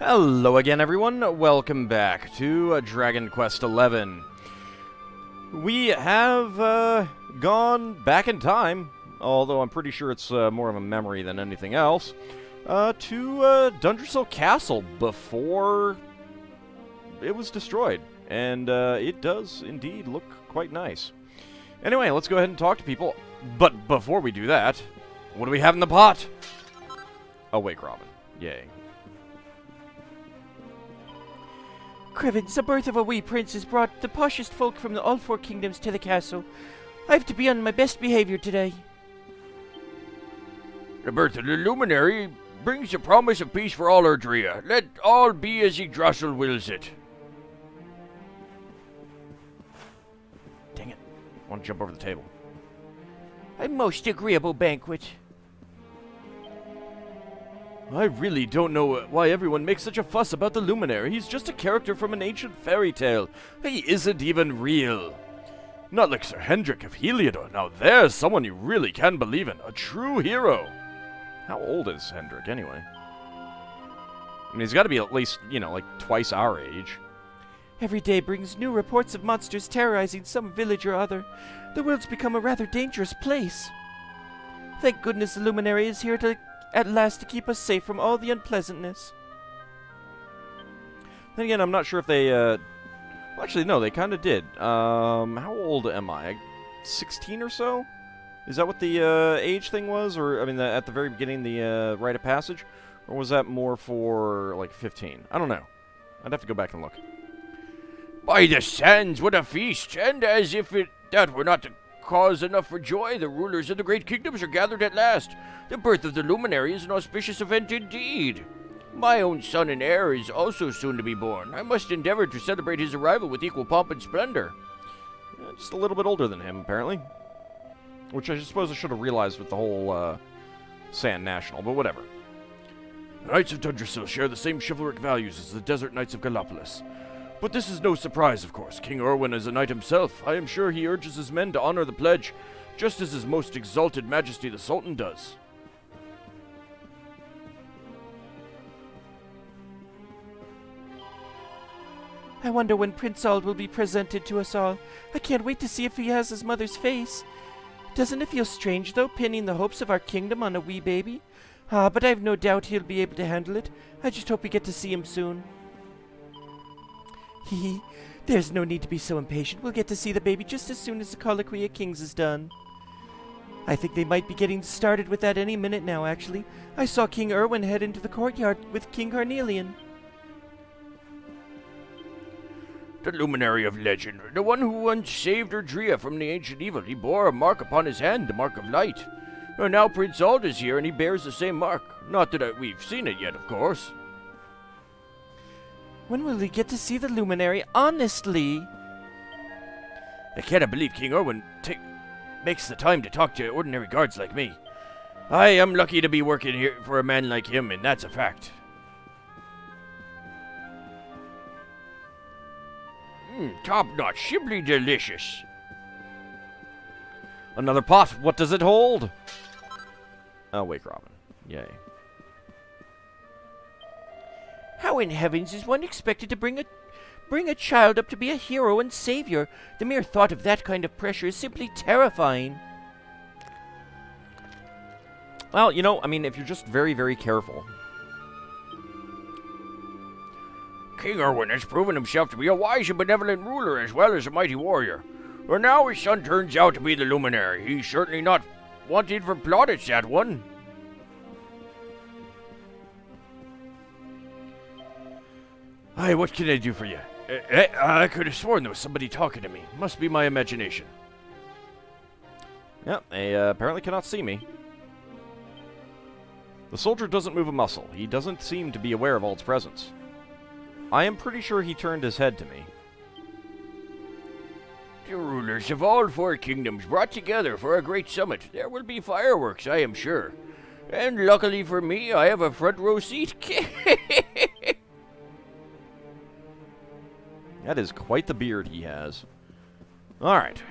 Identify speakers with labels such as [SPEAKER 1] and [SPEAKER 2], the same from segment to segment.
[SPEAKER 1] Hello again, everyone. Welcome back to Dragon Quest XI. We have gone back in time, although I'm pretty sure it's more of a memory than anything else, to Dungersall Castle before it was destroyed. And it does indeed look quite nice. Anyway, let's go ahead and talk to people. But before we do that, what do we have in the pot? Oh, wake Robin. Yay.
[SPEAKER 2] Crevens, the birth of a wee prince has brought the poshest folk from all four kingdoms to the castle. I have to be on my best behavior today.
[SPEAKER 3] The birth of the luminary brings the promise of peace for all Erdrea. Let all be as Yggdrasil wills it.
[SPEAKER 1] Dang it. I want to jump over the table.
[SPEAKER 2] A most agreeable banquet.
[SPEAKER 1] I really don't know why everyone makes such a fuss about the Luminary. He's just a character from an ancient fairy tale. He isn't even real. Not like Sir Hendrik of Heliodor. Now there's someone you really can believe in. A true hero. How old is Hendrik, anyway? I mean, he's got to be at least, like twice our age.
[SPEAKER 2] Every day brings new reports of monsters terrorizing some village or other. The world's become a rather dangerous place. Thank goodness the Luminary is here at last to keep us safe from all the unpleasantness.
[SPEAKER 1] Then again, I'm not sure if they, well, actually, no, they kind of did. How old am I? 16 or so? Is that what the, age thing was? Or, I mean, at the very beginning, the, rite of passage? Or was that more for, like, 15? I don't know. I'd have to go back and look.
[SPEAKER 3] By the sands, what a feast! And as if that were not cause enough for joy, the rulers of the great kingdoms are gathered at last. The birth of the luminary is an auspicious event indeed. My own son and heir is also soon to be born. I must endeavor to celebrate his arrival with equal pomp and splendor.
[SPEAKER 1] Yeah, just a little bit older than him, apparently. Which I suppose I should have realized with the whole, Sand National, but whatever.
[SPEAKER 3] The Knights of Dungersall share the same chivalric values as the Desert Knights of Gallopolis. But this is no surprise, of course. King Erwin is a knight himself. I am sure he urges his men to honor the pledge, just as his most exalted majesty the Sultan does.
[SPEAKER 2] I wonder when Prince Ald will be presented to us all. I can't wait to see if he has his mother's face. Doesn't it feel strange, though, pinning the hopes of our kingdom on a wee baby? But I've no doubt he'll be able to handle it. I just hope we get to see him soon. Hee. There's no need to be so impatient. We'll get to see the baby just as soon as the Colloquy of Kings is done. I think they might be getting started with that any minute now, actually. I saw King Erwin head into the courtyard with King Carnelian.
[SPEAKER 3] The luminary of legend, the one who once saved Erdrea from the ancient evil. He bore a mark upon his hand, the mark of light. And now Prince Ald is here, and he bears the same mark. Not that we've seen it yet, of course.
[SPEAKER 2] When will we get to see the Luminary? Honestly.
[SPEAKER 3] I cannot believe King Erwin makes the time to talk to ordinary guards like me. I am lucky to be working here for a man like him, and that's a fact. Top-notch, simply delicious.
[SPEAKER 1] Another pot. What does it hold? Oh, wake Robin. Yay.
[SPEAKER 2] How in heavens is one expected to bring a child up to be a hero and savior? The mere thought of that kind of pressure is simply terrifying.
[SPEAKER 1] Well, I mean, if you're just very, very careful.
[SPEAKER 3] King Erwin has proven himself to be a wise and benevolent ruler as well as a mighty warrior. And now his son turns out to be the luminary. He's certainly not wanted for plaudits, that one.
[SPEAKER 1] Hi, what can I do for you?
[SPEAKER 3] I could have sworn there was somebody talking to me. Must be my imagination.
[SPEAKER 1] Yep, they apparently cannot see me. The soldier doesn't move a muscle. He doesn't seem to be aware of Ald's presence. I am pretty sure he turned his head to me.
[SPEAKER 3] The rulers of all four kingdoms brought together for a great summit. There will be fireworks, I am sure. And luckily for me, I have a front row seat.
[SPEAKER 1] That is quite the beard he has. Alright.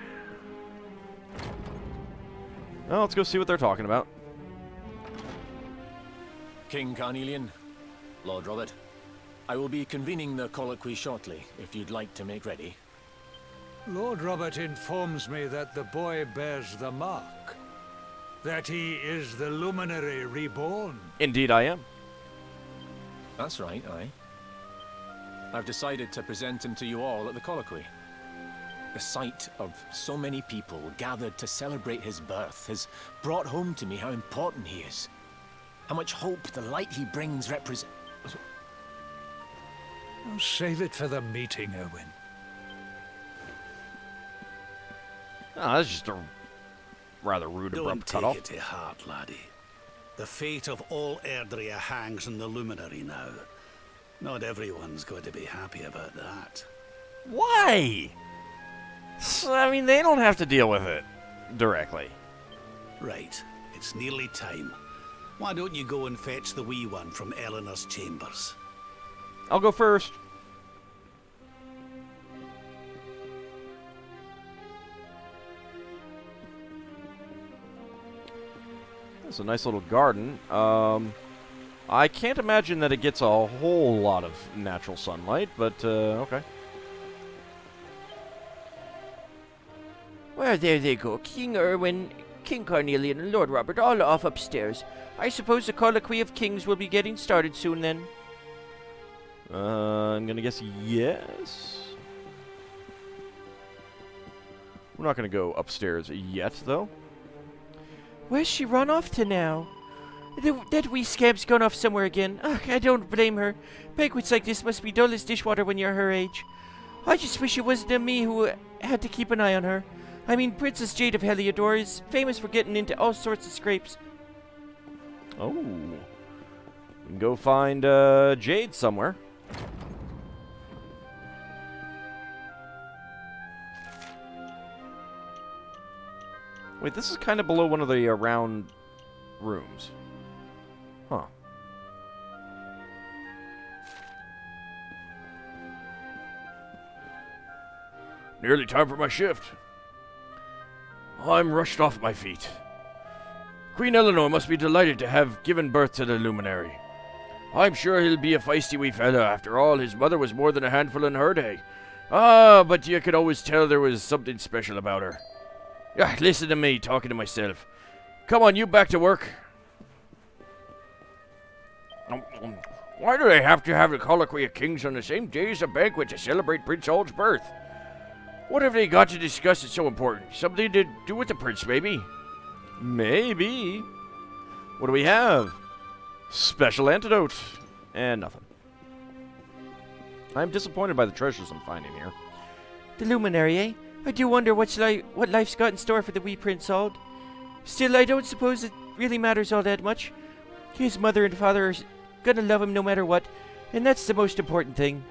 [SPEAKER 1] Well, let's go see what they're talking about.
[SPEAKER 4] King Carnelian, Lord Robert, I will be convening the colloquy shortly, if you'd like to make ready.
[SPEAKER 5] Lord Robert informs me that the boy bears the mark. That he is the luminary reborn.
[SPEAKER 1] Indeed I am.
[SPEAKER 4] That's right, aye. I've decided to present him to you all at the colloquy. The sight of so many people gathered to celebrate his birth has brought home to me how important he is. How much hope the light he brings represents.
[SPEAKER 5] Oh, save it for the meeting, Owen.
[SPEAKER 1] Oh, that's just a rather rude, abrupt
[SPEAKER 6] Don't
[SPEAKER 1] cutoff.
[SPEAKER 6] take it to heart, laddie. The fate of all Erdrea hangs in the luminary now. Not everyone's going to be happy about that.
[SPEAKER 1] Why? I mean, they don't have to deal with it directly.
[SPEAKER 6] Right, it's nearly time. Why don't you go and fetch the wee one from Eleanor's chambers?
[SPEAKER 1] I'll go first. It's a nice little garden. I can't imagine that it gets a whole lot of natural sunlight, but okay.
[SPEAKER 2] Well, there they go. King Erwin, King Carnelian, and Lord Robert all off upstairs. I suppose the colloquy of kings will be getting started soon then.
[SPEAKER 1] I'm gonna guess yes. We're not gonna go upstairs yet, though.
[SPEAKER 2] Where's she run off to now? That wee scamp's gone off somewhere again. Ugh, I don't blame her. Banquets like this must be dull as dishwater when you're her age. I just wish it wasn't me who had to keep an eye on her. I mean, Princess Jade of Heliodor is famous for getting into all sorts of scrapes.
[SPEAKER 1] Oh. We can go find Jade somewhere. Wait, this is kind of below one of the round rooms. Huh.
[SPEAKER 3] Nearly time for my shift. I'm rushed off my feet. Queen Eleanor must be delighted to have given birth to the luminary. I'm sure he'll be a feisty wee fella. After all, his mother was more than a handful in her day. Ah, but you could always tell there was something special about her. Ah, listen to me talking to myself. Come on, you back to work. Why do they have to have a colloquy of kings on the same day as a banquet to celebrate Prince Ald's birth? What have they got to discuss that's so important? Something to do with the prince, maybe?
[SPEAKER 1] Maybe. What do we have? Special antidote. And nothing. I'm disappointed by the treasures I'm finding here.
[SPEAKER 2] The luminary, eh? I do wonder what life's got in store for the wee Prince Ald. Still, I don't suppose it really matters all that much. His mother and father are gonna love him no matter what, and that's the most important thing.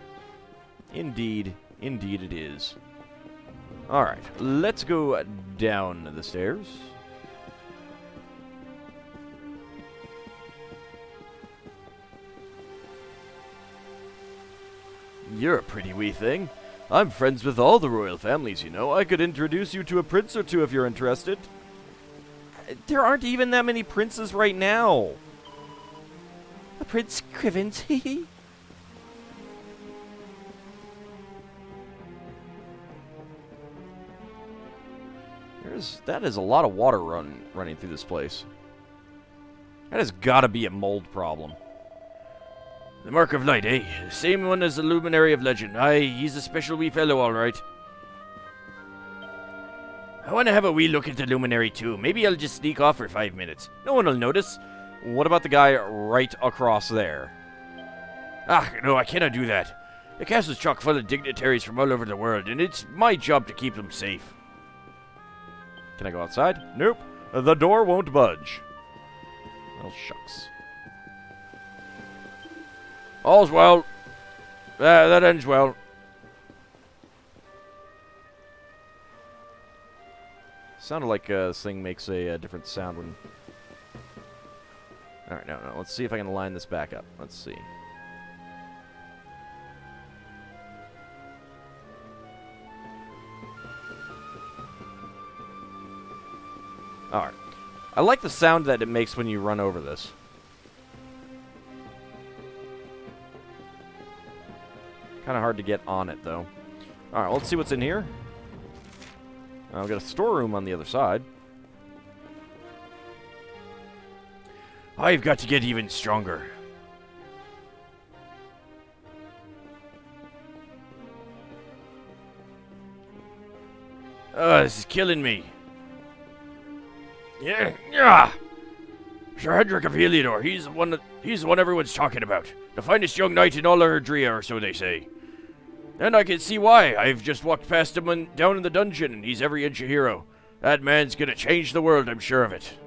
[SPEAKER 1] Indeed. Indeed it is. Alright, let's go down the stairs. You're a pretty wee thing. I'm friends with all the royal families, you know. I could introduce you to a prince or two if you're interested. There aren't even that many princes right now.
[SPEAKER 2] A Prince Crivens, hee.
[SPEAKER 1] That is a lot of water running through this place. That has got to be a mold problem.
[SPEAKER 3] The Mark of Light, eh? The same one as the Luminary of Legend. Aye, he's a special wee fellow, all right. I want to have a wee look at the Luminary, too. Maybe I'll just sneak off for 5 minutes. No one will notice.
[SPEAKER 1] What about the guy right across there?
[SPEAKER 3] Ah, no, I cannot do that. The castle's chock full of dignitaries from all over the world, and it's my job to keep them safe.
[SPEAKER 1] Can I go outside? Nope. The door won't budge. Well, shucks.
[SPEAKER 3] All's well. That ends well.
[SPEAKER 1] Sounded like this thing makes a different sound when... Alright, no. Let's see if I can line this back up. Let's see. Alright. I like the sound that it makes when you run over this. Kind of hard to get on it, though. Alright, let's see what's in here. I've got a storeroom on the other side.
[SPEAKER 3] I've got to get even stronger. This is killing me. Yeah. Sir Hendrik of Heliodor, he's the one everyone's talking about. The finest young knight in all Erdrea, or so they say. And I can see why. I've just walked past him down in the dungeon, and he's every inch a hero. That man's gonna change the world, I'm sure of it.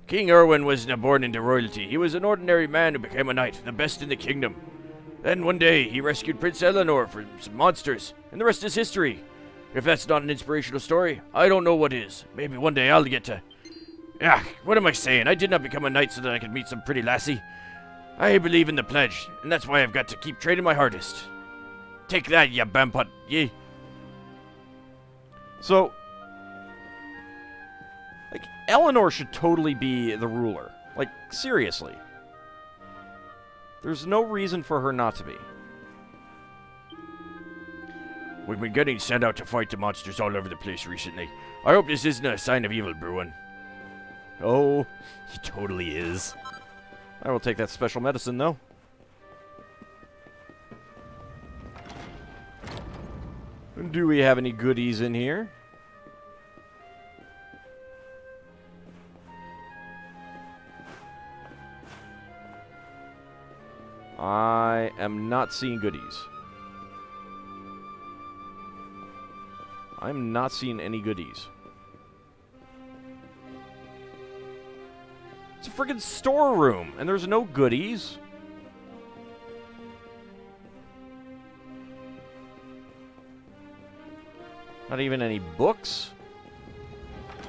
[SPEAKER 3] King Erwin wasn't born into royalty. He was an ordinary man who became a knight, the best in the kingdom. Then one day, he rescued Prince Eleanor from some monsters, and the rest is history. If that's not an inspirational story, I don't know what is. Maybe one day I'll get to... what am I saying? I did not become a knight so that I could meet some pretty lassie. I believe in the pledge, and that's why I've got to keep training my hardest. Take that, ya bampot, ye.
[SPEAKER 1] So, like, Eleanor should totally be the ruler. Like, seriously. There's no reason for her not to be.
[SPEAKER 3] We've been getting sent out to fight the monsters all over the place recently. I hope this isn't a sign of evil brewing.
[SPEAKER 1] Oh, he totally is. I will take that special medicine, though. Do we have any goodies in here? I am not seeing goodies. I'm not seeing any goodies. It's a friggin' storeroom, and there's no goodies. Not even any books?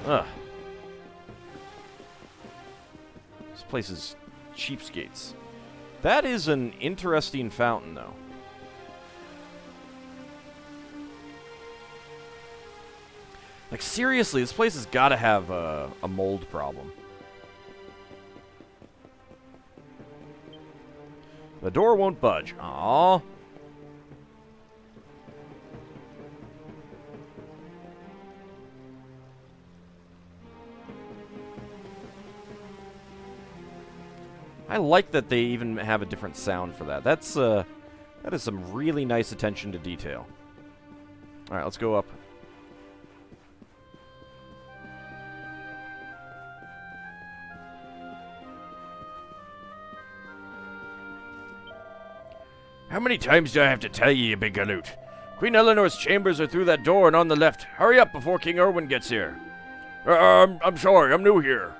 [SPEAKER 1] Ugh. This place is cheapskates. That is an interesting fountain, though. Like, seriously, this place has got to have a mold problem. The door won't budge. Aww. I like that they even have a different sound for that. That is some really nice attention to detail. All right, let's go up.
[SPEAKER 3] How many times do I have to tell you, you big galoot? Queen Eleanor's chambers are through that door and on the left. Hurry up before King Erwin gets here. I'm sorry, I'm new here.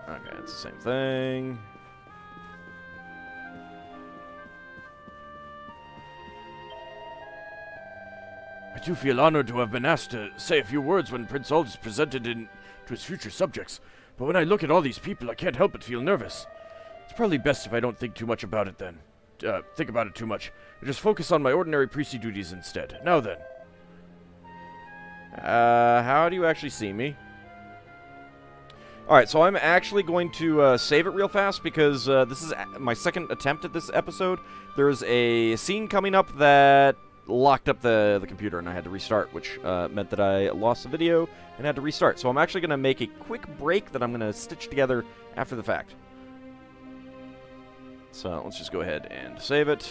[SPEAKER 1] Okay, it's the same thing.
[SPEAKER 3] I do feel honored to have been asked to say a few words when Prince Ald is presented to his future subjects. But when I look at all these people, I can't help but feel nervous. It's probably best if I don't think too much about it then. Think about it too much. I just focus on my ordinary priestly duties instead. Now then.
[SPEAKER 1] How do you actually see me? Alright, so I'm actually going to save it real fast because this is my second attempt at this episode. There's a scene coming up that locked up the computer and I had to restart, which meant that I lost the video and had to restart. So I'm actually going to make a quick break that I'm going to stitch together after the fact. So let's just go ahead and save it.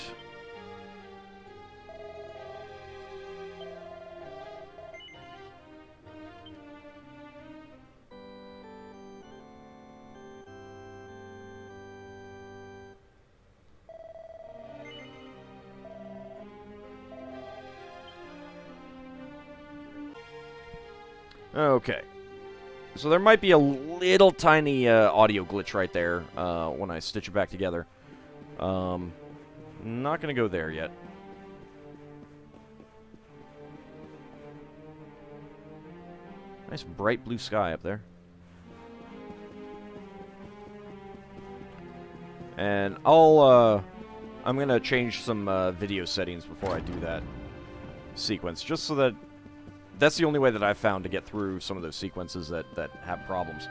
[SPEAKER 1] Okay. So there might be a little tiny audio glitch right there when I stitch it back together. Not going to go there yet. Nice bright blue sky up there. And I'm going to change some video settings before I do that sequence, just so that that's the only way that I've found to get through some of those sequences that have problems.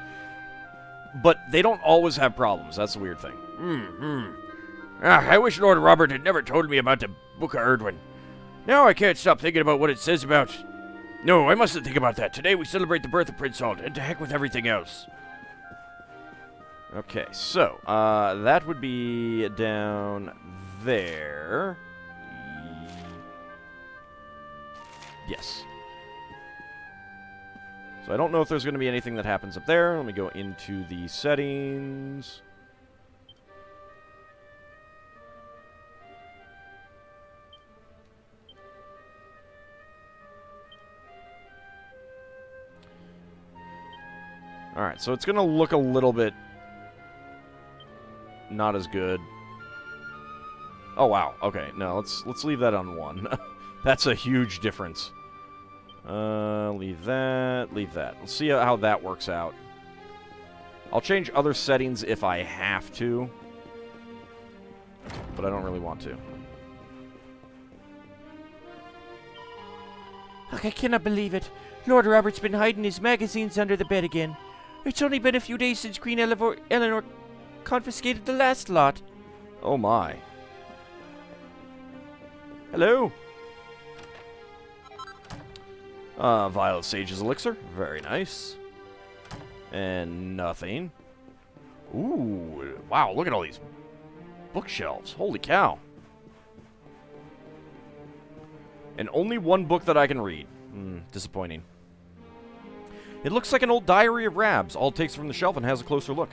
[SPEAKER 1] but they don't always have problems. That's the weird thing.
[SPEAKER 3] I wish Lord Robert had never told me about the Book of Erdwin. Now I can't stop thinking about what it says about... No, I mustn't think about that. Today we celebrate the birth of Prince Ald, and to heck with everything else.
[SPEAKER 1] Okay, so, that would be down there. Yes. So I don't know if there's going to be anything that happens up there. Let me go into the settings. Alright, so it's going to look a little bit not as good. Oh, wow. Okay, no, let's leave that on 1. That's a huge difference. Leave that. Let's see how that works out. I'll change other settings if I have to, but I don't really want to.
[SPEAKER 2] Ugh, I cannot believe it. Lord Robert's been hiding his magazines under the bed again. It's only been a few days since Queen Eleanor confiscated the last lot.
[SPEAKER 1] Oh my. Hello? Violet Sage's Elixir. Very nice. And nothing. Ooh, wow, look at all these bookshelves. Holy cow. And only one book that I can read. Disappointing. It looks like an old diary of Rab's. All takes from the shelf and has a closer look.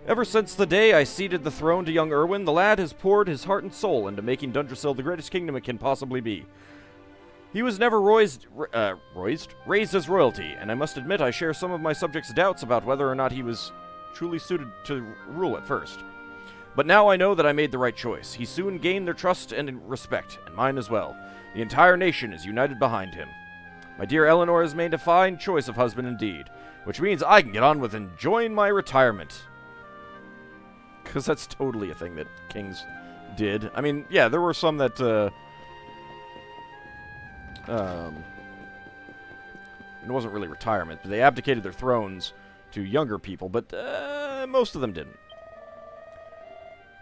[SPEAKER 1] Ever since the day I ceded the throne to young Erwin, the lad has poured his heart and soul into making Dundrasil the greatest kingdom it can possibly be. He was never raised as royalty, and I must admit I share some of my subjects' doubts about whether or not he was truly suited to rule at first. But now I know that I made the right choice. He soon gained their trust and respect, and mine as well. The entire nation is united behind him. My dear Eleanor has made a fine choice of husband indeed, which means I can get on with enjoying my retirement. Because that's totally a thing that kings did. I mean, yeah, there were some that, it wasn't really retirement, but they abdicated their thrones to younger people, but most of them didn't.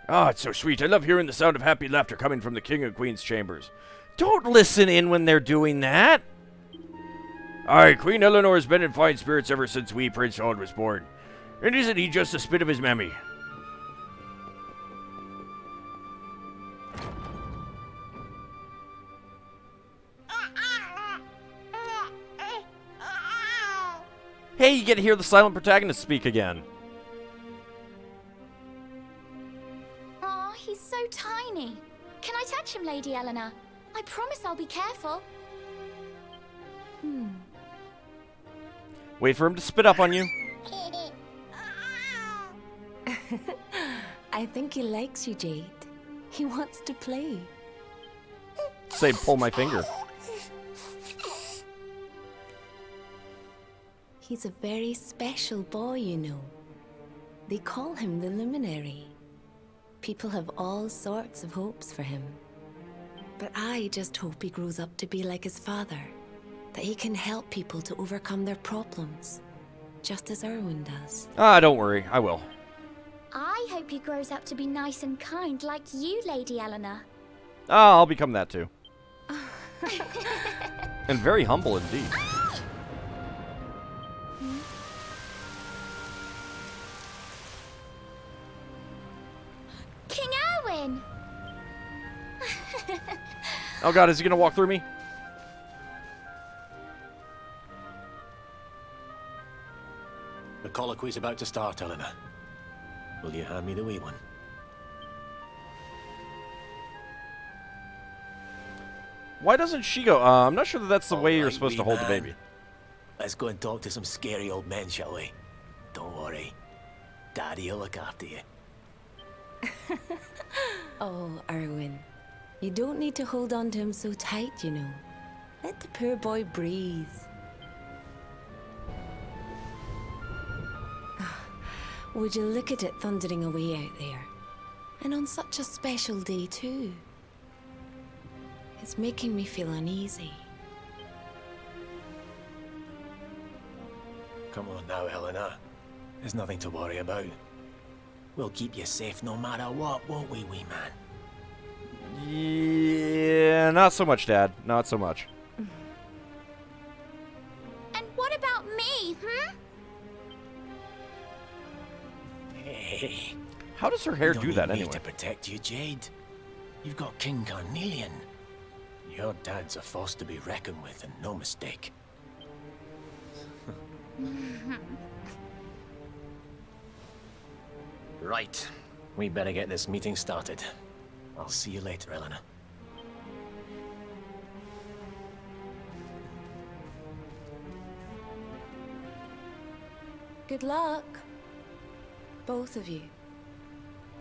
[SPEAKER 3] Ah, it's so sweet. I love hearing the sound of happy laughter coming from the King and Queen's chambers.
[SPEAKER 2] Don't listen in when they're doing that.
[SPEAKER 3] Aye, Queen Eleanor has been in fine spirits ever since wee Prince Ald was born. And isn't he just a spit of his mammy?
[SPEAKER 1] Hey, you get to hear the silent protagonist speak again.
[SPEAKER 7] Aw, he's so tiny. Can I touch him, Lady Eleanor? I promise I'll be careful.
[SPEAKER 1] Wait for him to spit up on you.
[SPEAKER 8] I think he likes you, Jade. He wants to play.
[SPEAKER 1] Say, pull my finger.
[SPEAKER 8] He's a very special boy, you know. They call him the Luminary. People have all sorts of hopes for him. But I just hope he grows up to be like his father. That he can help people to overcome their problems. Just as Erwin does.
[SPEAKER 1] Ah, don't worry. I will.
[SPEAKER 7] I hope he grows up to be nice and kind like you, Lady Eleanor.
[SPEAKER 1] Ah, I'll become that too. And very humble indeed.
[SPEAKER 7] King Erwin!
[SPEAKER 1] Oh god, is he gonna walk through me?
[SPEAKER 4] The colloquy's about to start, Eleanor. Will you hand me the wee one?
[SPEAKER 1] Why doesn't she go? I'm not sure that that's the way you're
[SPEAKER 4] Alright,
[SPEAKER 1] supposed to
[SPEAKER 4] wee
[SPEAKER 1] hold the
[SPEAKER 4] man.
[SPEAKER 1] baby.
[SPEAKER 4] Let's go and talk to some scary old men, shall we? Don't worry. Daddy'll look after you.
[SPEAKER 8] Oh, Erwin. You don't need to hold on to him so tight, you know. Let the poor boy breathe. Would you look at it thundering away out there? And on such a special day, too. It's making me feel uneasy.
[SPEAKER 4] Come on now, Eleanor. There's nothing to worry about. We'll keep you safe no matter what, won't we, wee man?
[SPEAKER 1] Yeah, not so much, Dad. Not so much.
[SPEAKER 7] And what about me,
[SPEAKER 4] Hey,
[SPEAKER 1] How does her hair
[SPEAKER 4] you don't
[SPEAKER 1] do
[SPEAKER 4] need
[SPEAKER 1] that
[SPEAKER 4] me
[SPEAKER 1] anyway?
[SPEAKER 4] to protect you, Jade. You've got King Carnelian. Your dad's a force to be reckoned with, and no mistake. Right. We better get this meeting started. I'll see you later, Eleanor.
[SPEAKER 8] Good luck. Both of you.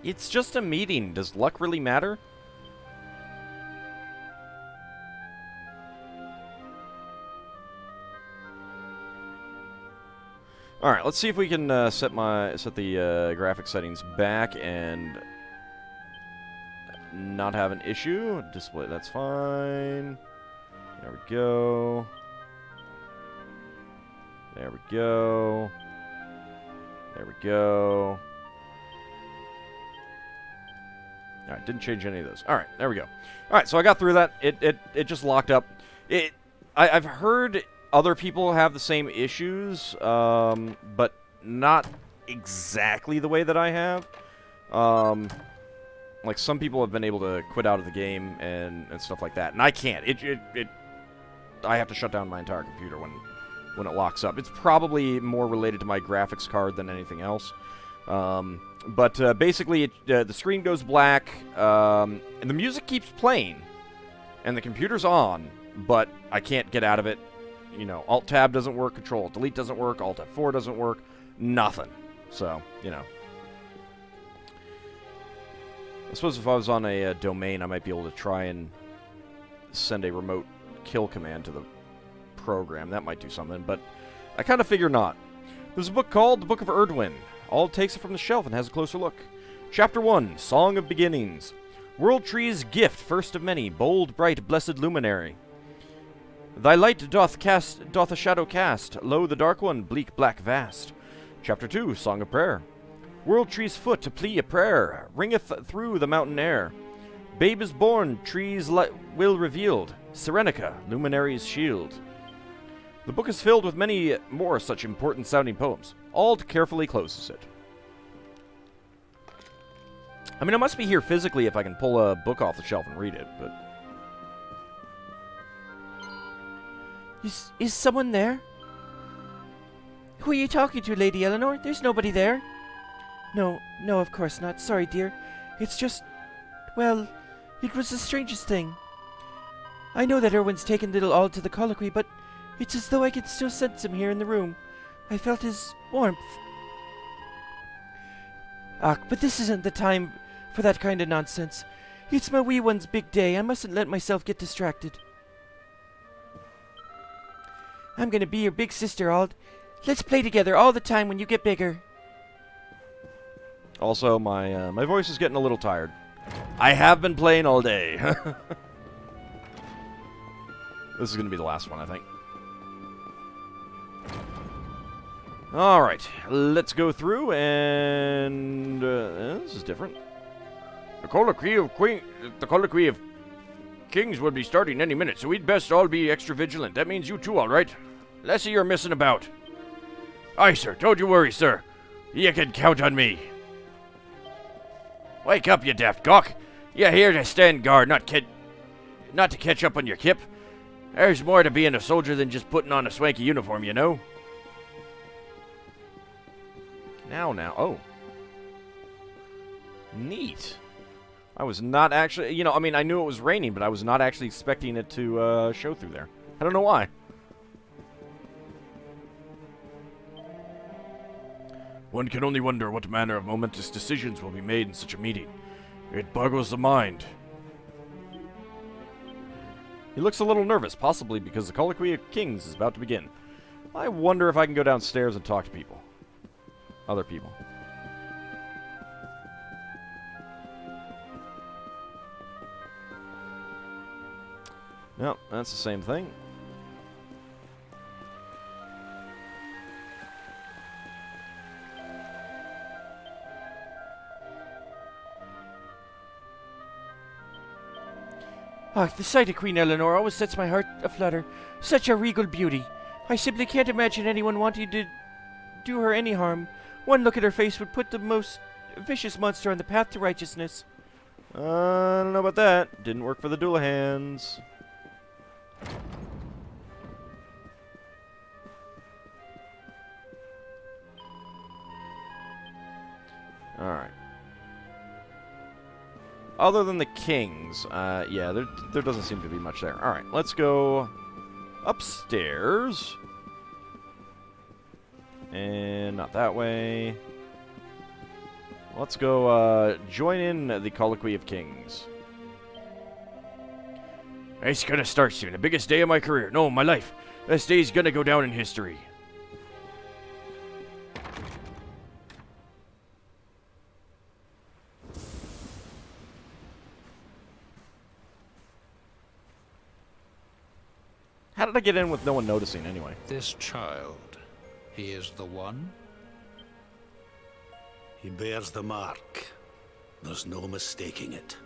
[SPEAKER 1] It's just a meeting. Does luck really matter? All right, let's see if we can set the graphic settings back and not have an issue. Display, that's fine. There we go. There we go. There we go. All right, didn't change any of those. All right, there we go. All right, so I got through that. It just locked up. I've heard other people have the same issues, but not exactly the way that I have. Like some people have been able to quit out of the game and stuff like that, and I can't. I have to shut down my entire computer when it locks up. It's probably more related to my graphics card than anything else. But basically, the screen goes black, and the music keeps playing, and the computer's on, but I can't get out of it. You know, Alt-Tab doesn't work, Control-Delete doesn't work, Alt-F4 doesn't work, nothing. So, you know. I suppose if I was on a domain, I might be able to try and send a remote kill command to the program. That might do something, but I kind of figure not. There's a book called The Book of Erdwin. Ald takes it from the shelf and has a closer look. Chapter 1, Song of Beginnings. World Tree's gift, first of many, bold, bright, blessed luminary. Thy light doth a shadow cast, lo the dark one, bleak, black, vast. Chapter 2, Song of Prayer. World Tree's foot to plea a prayer, ringeth through the mountain air. Babe is born, trees will revealed, Serenica, luminary's shield. The book is filled with many more such important sounding poems. Ald carefully closes it. I mean, I must be here physically if I can pull a book off the shelf and read it, but...
[SPEAKER 2] Is someone there? Who are you talking to, Lady Eleanor? There's nobody there. No, of course not. Sorry, dear. It's just... well, it was the strangest thing. I know that Erwin's taken little Ald to the colloquy, but it's as though I could still sense him here in the room. I felt his warmth. Ah, but this isn't the time for that kind of nonsense. It's my wee one's big day. I mustn't let myself get distracted. I'm gonna be your big sister, Ald. Let's play together all the time when you get bigger.
[SPEAKER 1] Also, my voice is getting a little tired. I have been playing all day. This is going to be the last one, I think. Alright, let's go through and... this is different.
[SPEAKER 3] The colloquy of kings will be starting any minute, so we'd best all be extra vigilant. That means you too, all right? Less of your messing about. Aye, sir. Don't you worry, sir. You can count on me. Wake up, you daft gawk. You're here to stand guard, not to catch up on your kip. There's more to being a soldier than just putting on a swanky uniform, you know.
[SPEAKER 1] Now. Oh. Neat. I was not actually... You know, I mean, I knew it was raining, but I was not actually expecting it to show through there. I don't know why.
[SPEAKER 3] One can only wonder what manner of momentous decisions will be made in such a meeting. It boggles the mind.
[SPEAKER 1] He looks a little nervous, possibly because the Colloquy of Kings is about to begin. I wonder if I can go downstairs and talk to people. Other people. Nope, that's the same thing.
[SPEAKER 2] Ah, the sight of Queen Eleanor always sets my heart aflutter. Such a regal beauty. I simply can't imagine anyone wanting to do her any harm. One look at her face would put the most vicious monster on the path to righteousness.
[SPEAKER 1] I don't know about that. Didn't work for the Doolahans. Alright. Other than the kings, yeah, there doesn't seem to be much there. Alright, let's go upstairs. And not that way. Let's go, join in the Colloquy of Kings.
[SPEAKER 3] It's gonna start soon. The biggest day of my career. No, my life. This day's gonna go down in history.
[SPEAKER 1] How did I get in with no one noticing anyway?
[SPEAKER 5] This child, he is the one?
[SPEAKER 6] He bears the mark. There's no mistaking it.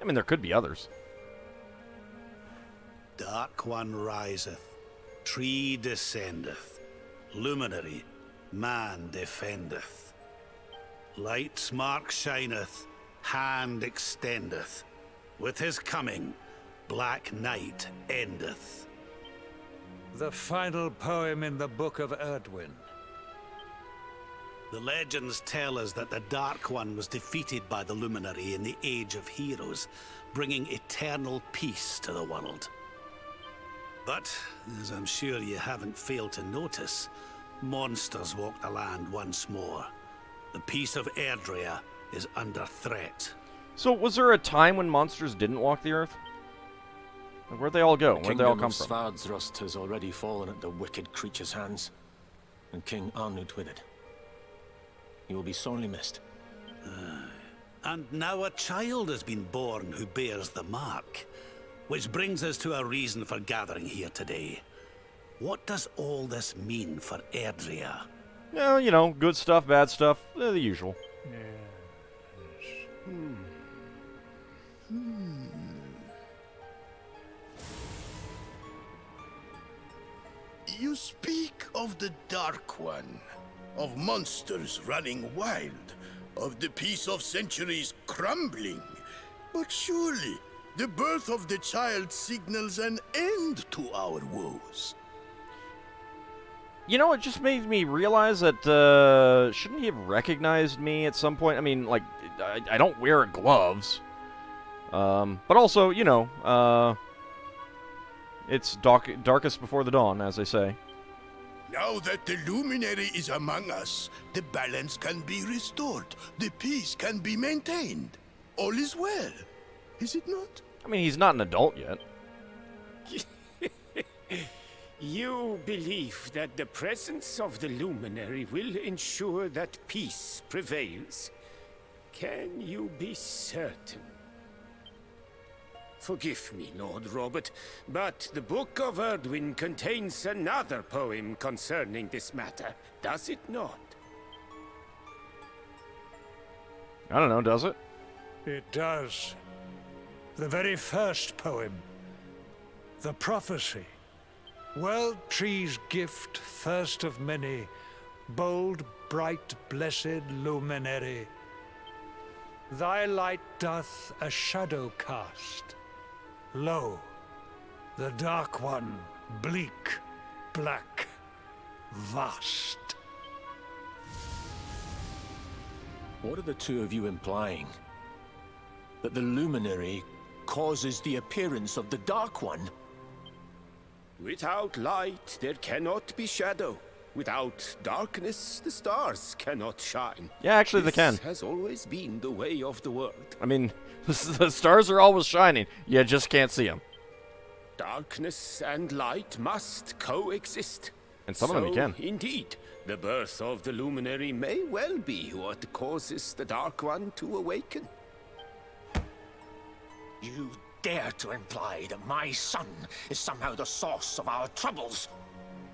[SPEAKER 1] I mean, there could be others.
[SPEAKER 6] Dark One riseth, tree descendeth, luminary, man defendeth. Light's mark shineth, hand extendeth. With his coming, black night endeth.
[SPEAKER 5] The final poem in the Book of Erdwin.
[SPEAKER 6] The legends tell us that the Dark One was defeated by the Luminary in the Age of Heroes, bringing eternal peace to the world. But, as I'm sure you haven't failed to notice, monsters walk the land once more. The peace of Erdrea is under threat.
[SPEAKER 1] So, was there a time when monsters didn't walk the earth? Like, where'd they all go? Where'd they all come from?
[SPEAKER 4] Svardrust has already fallen at the wicked creature's hands, and King Arnut with it. He will be sorely missed.
[SPEAKER 6] And now a child has been born who bears the mark. Which brings us to a reason for gathering here today. What does all this mean for Erdrea?
[SPEAKER 1] Well, you know, good stuff, bad stuff, the usual.
[SPEAKER 9] You speak of the Dark One, of monsters running wild, of the peace of centuries crumbling. But surely, the birth of the child signals an end to our woes.
[SPEAKER 1] You know, it just made me realize that, shouldn't he have recognized me at some point? I mean, like, I don't wear gloves. But also, you know, it's darkest before the dawn, as they say.
[SPEAKER 9] Now that the Luminary is among us, the balance can be restored, the peace can be maintained. All is well, is it not?
[SPEAKER 1] I mean, he's not an adult yet.
[SPEAKER 10] You believe that the presence of the Luminary will ensure that peace prevails? Can you be certain? Forgive me, Lord Robert, but the Book of Erdwin contains another poem concerning this matter, does it not?
[SPEAKER 1] I don't know, does it?
[SPEAKER 5] It does. The very first poem. The prophecy. World Tree's gift, first of many, bold, bright, blessed luminary. Thy light doth a shadow cast. Lo, the Dark One, bleak, black, vast.
[SPEAKER 4] What are the two of you implying? That the Luminary causes the appearance of the Dark One?
[SPEAKER 10] Without light, there cannot be shadow. Without darkness, the stars cannot shine.
[SPEAKER 1] Yeah, actually they can.
[SPEAKER 10] This has always been the way of the world.
[SPEAKER 1] I mean, the stars are always shining. You just can't see them.
[SPEAKER 10] Darkness and light must coexist.
[SPEAKER 1] And some of them you can.
[SPEAKER 10] Indeed, the birth of the Luminary may well be what causes the Dark One to awaken.
[SPEAKER 11] You dare to imply that my son is somehow the source of our troubles?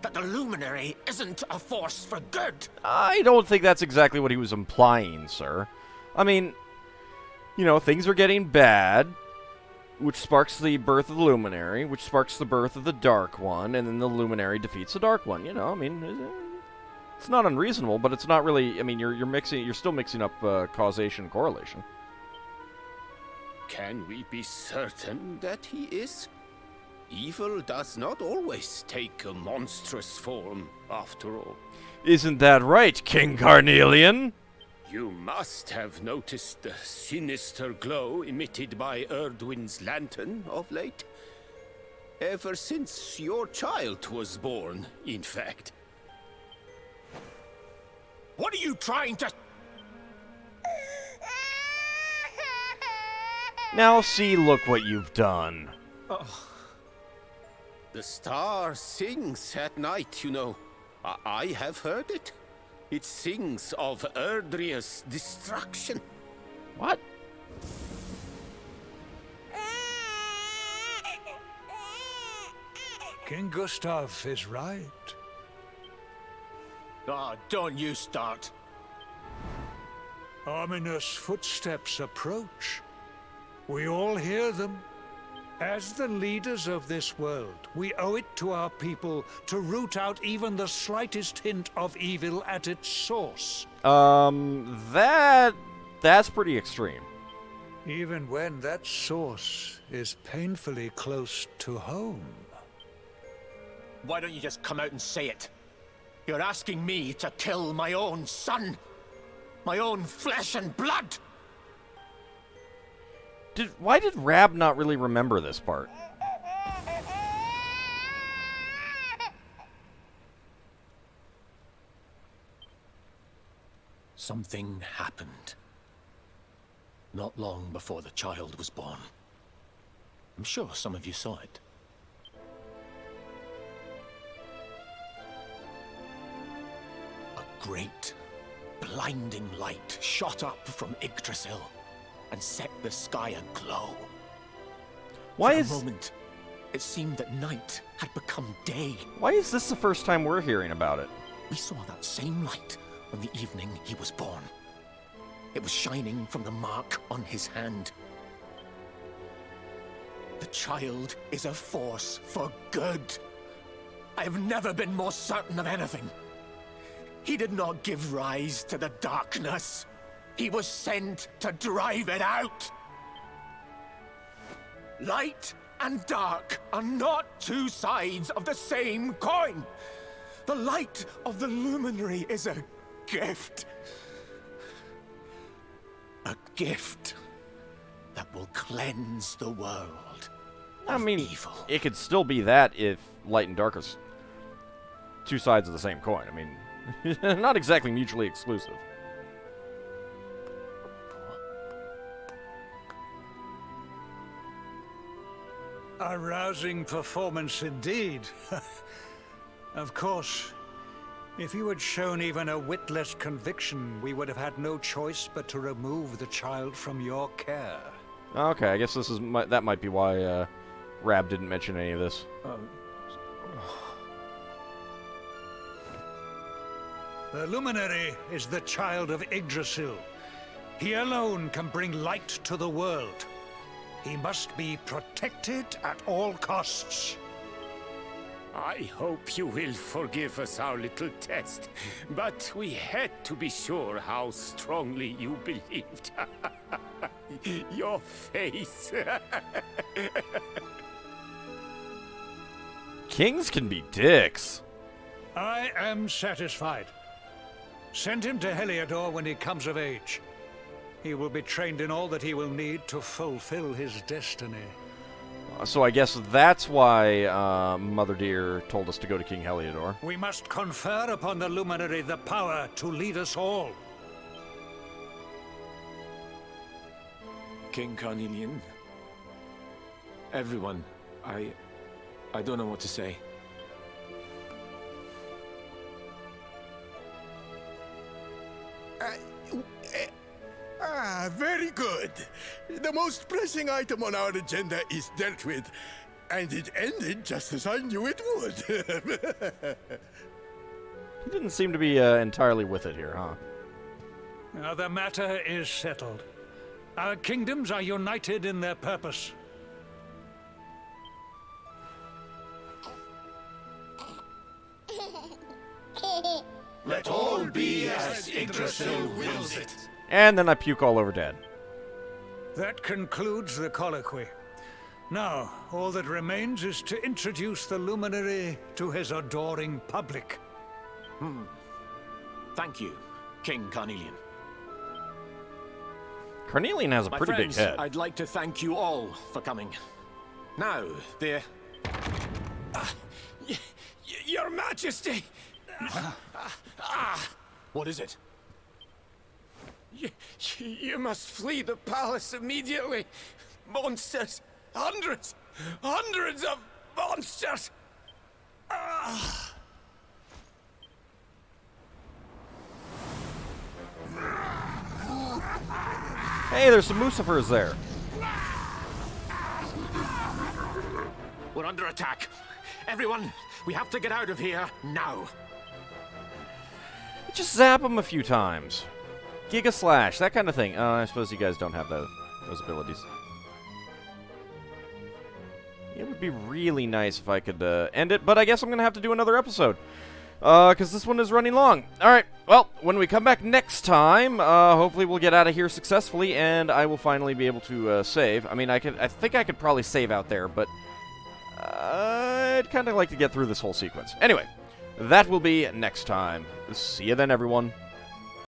[SPEAKER 11] That the Luminary isn't a force for good?
[SPEAKER 1] I don't think that's exactly what he was implying, sir. I mean, you know, things are getting bad, which sparks the birth of the Luminary, which sparks the birth of the Dark One, and then the Luminary defeats the Dark One. You know, I mean, it's not unreasonable, but it's not really. I mean, you're still mixing up causation and correlation.
[SPEAKER 10] Can we be certain that he is? Evil does not always take a monstrous form, after all.
[SPEAKER 1] Isn't that right, King Carnelian?
[SPEAKER 10] You must have noticed the sinister glow emitted by Erdwin's lantern of late. Ever since your child was born, in fact.
[SPEAKER 11] What are you trying to...
[SPEAKER 1] Now see, look what you've done.
[SPEAKER 10] Oh. The star sings at night, you know. I have heard it. It sings of Erdria's destruction.
[SPEAKER 1] What?
[SPEAKER 5] King Gustav is right.
[SPEAKER 11] Oh, don't you start.
[SPEAKER 5] Ominous footsteps approach. We all hear them. As the leaders of this world, we owe it to our people to root out even the slightest hint of evil at its source.
[SPEAKER 1] That's pretty extreme.
[SPEAKER 5] Even when that source is painfully close to home.
[SPEAKER 11] Why don't you just come out and say it? You're asking me to kill my own son. My own flesh and blood.
[SPEAKER 1] Why did Rab not really remember this part?
[SPEAKER 11] Something happened. Not long before the child was born. I'm sure some of you saw it. A great, blinding light shot up from Yggdrasil and set the sky aglow. For a moment, it seemed that night had become day.
[SPEAKER 1] Why is this the first time we're hearing about it?
[SPEAKER 11] We saw that same light on the evening he was born. It was shining from the mark on his hand. The child is a force for good. I have never been more certain of anything. He did not give rise to the darkness. He was sent to drive it out. Light and dark are not two sides of the same coin. The light of the luminary is a gift. A gift that will cleanse the world.
[SPEAKER 1] I mean,
[SPEAKER 11] evil.
[SPEAKER 1] It could still be that if light and dark are two sides of the same coin. I mean, not exactly mutually exclusive.
[SPEAKER 5] A rousing performance indeed. Of course, if you had shown even a whit less conviction, we would have had no choice but to remove the child from your care.
[SPEAKER 1] Okay, I guess that might be why Rab didn't mention any of this.
[SPEAKER 5] The Luminary is the child of Yggdrasil. He alone can bring light to the world. He must be protected at all costs.
[SPEAKER 10] I hope you will forgive us our little test, but we had to be sure how strongly you believed. Your face.
[SPEAKER 1] Kings can be dicks.
[SPEAKER 5] I am satisfied. Send him to Heliodor when he comes of age. He will be trained in all that he will need to fulfill his destiny.
[SPEAKER 1] So I guess that's why Mother Dear told us to go to King Heliodor.
[SPEAKER 5] We must confer upon the Luminary the power to lead us all.
[SPEAKER 4] King Carnelian. Everyone. I don't know what to say.
[SPEAKER 9] Very good. The most pressing item on our agenda is dealt with, and it ended just as I knew it would.
[SPEAKER 1] He didn't seem to be entirely with it here, huh?
[SPEAKER 5] Now the matter is settled. Our kingdoms are united in their purpose.
[SPEAKER 9] Let all be as Yggdrasil wills it.
[SPEAKER 1] And then I puke all over Dad.
[SPEAKER 5] That concludes the colloquy. Now, all that remains is to introduce the luminary to his adoring public.
[SPEAKER 11] Thank you, King Carnelian.
[SPEAKER 1] Carnelian has a
[SPEAKER 11] My
[SPEAKER 1] pretty
[SPEAKER 11] friends,
[SPEAKER 1] big head.
[SPEAKER 11] I'd like to thank you all for coming. Now, the...
[SPEAKER 10] Your Majesty!
[SPEAKER 11] What is it?
[SPEAKER 10] You must flee the palace immediately. Monsters! Hundreds! Hundreds of monsters!
[SPEAKER 1] Hey, there's some Lucifers there.
[SPEAKER 11] We're under attack. Everyone, we have to get out of here now.
[SPEAKER 1] Just zap them a few times. Giga Slash, that kind of thing. I suppose you guys don't have those abilities. It would be really nice if I could end it, but I guess I'm going to have to do another episode. Because this one is running long. Alright, well, when we come back next time, hopefully we'll get out of here successfully, and I will finally be able to save. I mean, I think I could probably save out there, but I'd kind of like to get through this whole sequence. Anyway, that will be next time. See you then, everyone.